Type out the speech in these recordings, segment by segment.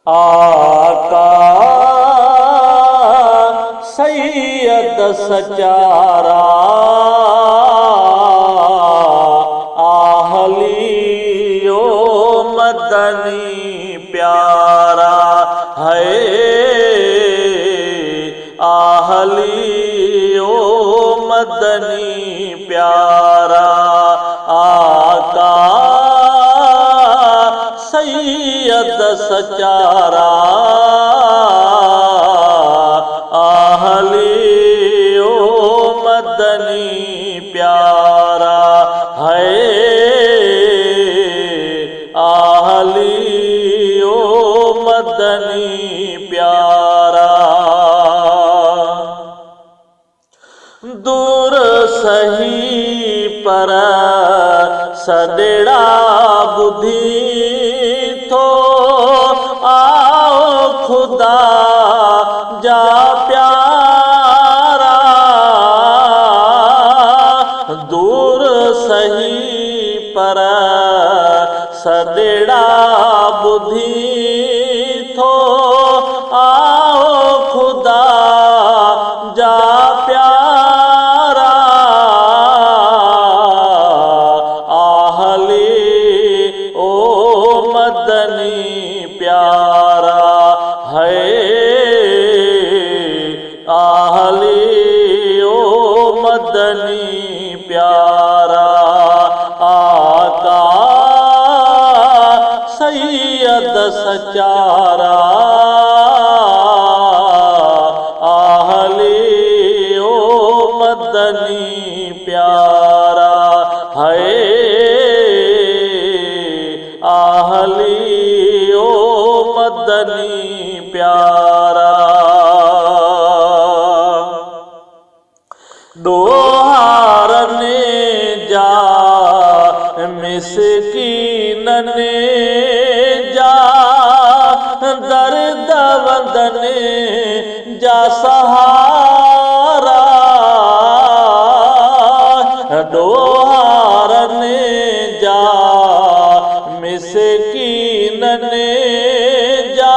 आका सैयद सचारा आहलियो मदनी प्यारा है। आहलियो मदनी प्यारा आका सैयद सचारा आहलियो मदनी प्यारा है। आहलियो मदनी प्यारा दूर सही पर सदेड़ा बुद्धि थो आओ खुदा जा प्यारा। दूर सही पर सदेड़ा बुद्धि थो आओ खुदा जा प्यारा। आहली ओ मदनी प्यारा है। आहली ओ मदनी प्यारा आका सैयद सचारा आहली ओ मदनी प्यारा है। आहली ओ मदनी प्यारा दोहार ने जा मिसकीन ने जा दर्द वंदने जा सहारा। दोहार ने जा मिसकीन ने जा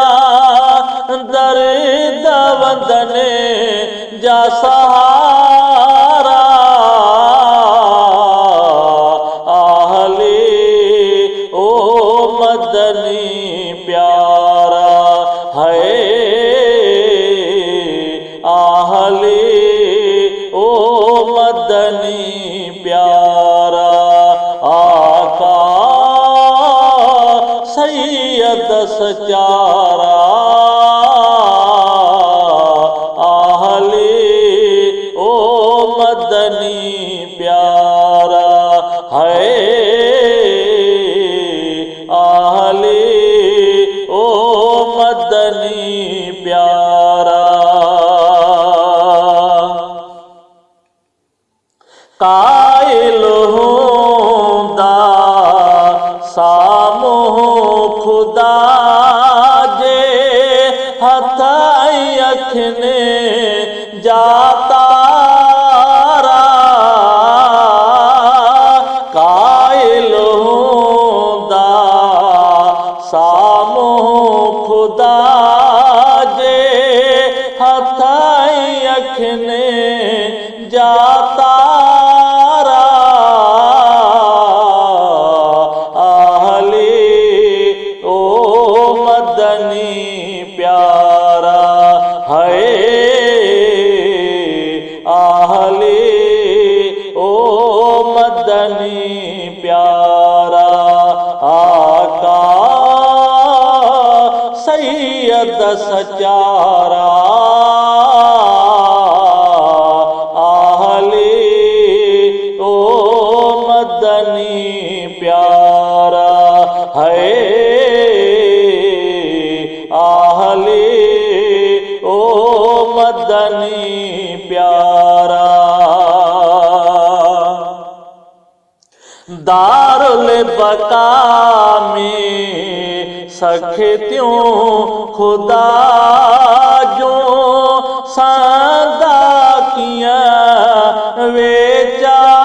दर्द वंदने जा सहारा। आहली ओ मदनी प्यारा है। आहली ओ मदनी प्यारा आका सैयद सचारा आहली ओ मदनी प्यारा है। आहली ओ मदनी प्यारा कायल होंदा सामो खुदा जे हथ अखने जाता कायल होंदा सामो खुदा जे हथ अखने जाता प्यारा है। आहली ओ मदनी प्यारा आका सैयद सचारा आहली ओ मदनी प्यारा है। आहली ओ मदनी प्यारा दारुल बका में सखत्यों खुदा जो सांदा किया बेचारा।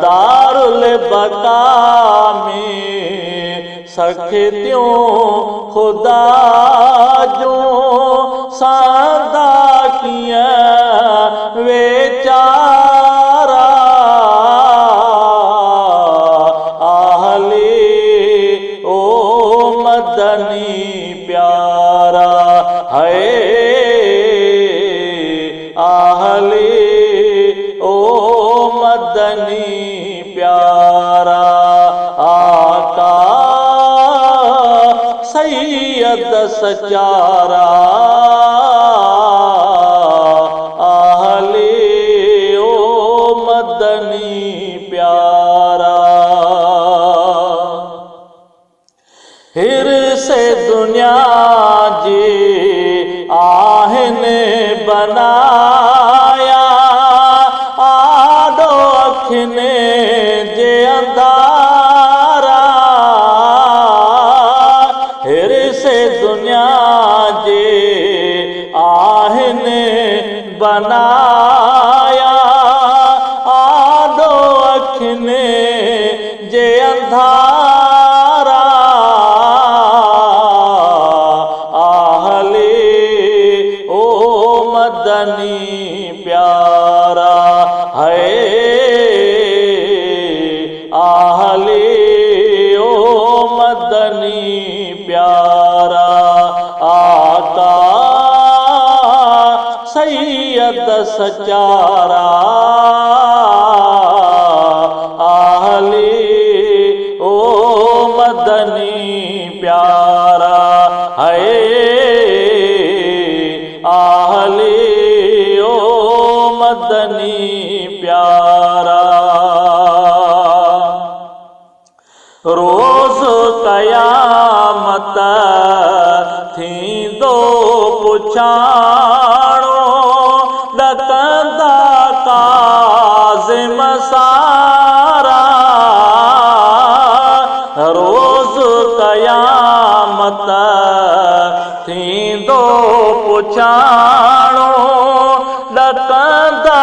दारुल बका में सखे त्यों खुदा जो सांदा कियां वेचारा आहले ओ मदनी प्यारा है आहले ओ मदनी प्यारा आका सैयद सचारा आहले ओ मदनी प्यारा हिर्से दुनिया जी आहने बनाया आडो अखने जे अंधारा हिर्से दुनिया जे आहने बनाया आडो अखने जे अंधारा आहले ओ मदनी प्यारा है आहले ओ मदनी प्यारा आका सैयद सचारा आहले ओ मदनी प्यारा है आहले ओ मदनी प्यारा रोज कयामत थींदो पुछाणो ॾकंदा काज़िम सारा रोज कयामत थींदो पुछाणो ॾकंदा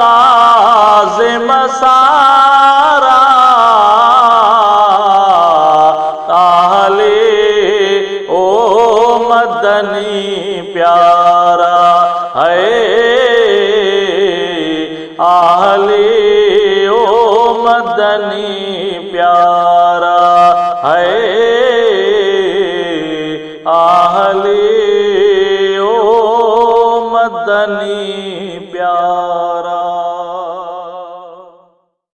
काज़िम सारा आहले ओ मदनी प्यारा है आहले ओ मदनी प्यारा।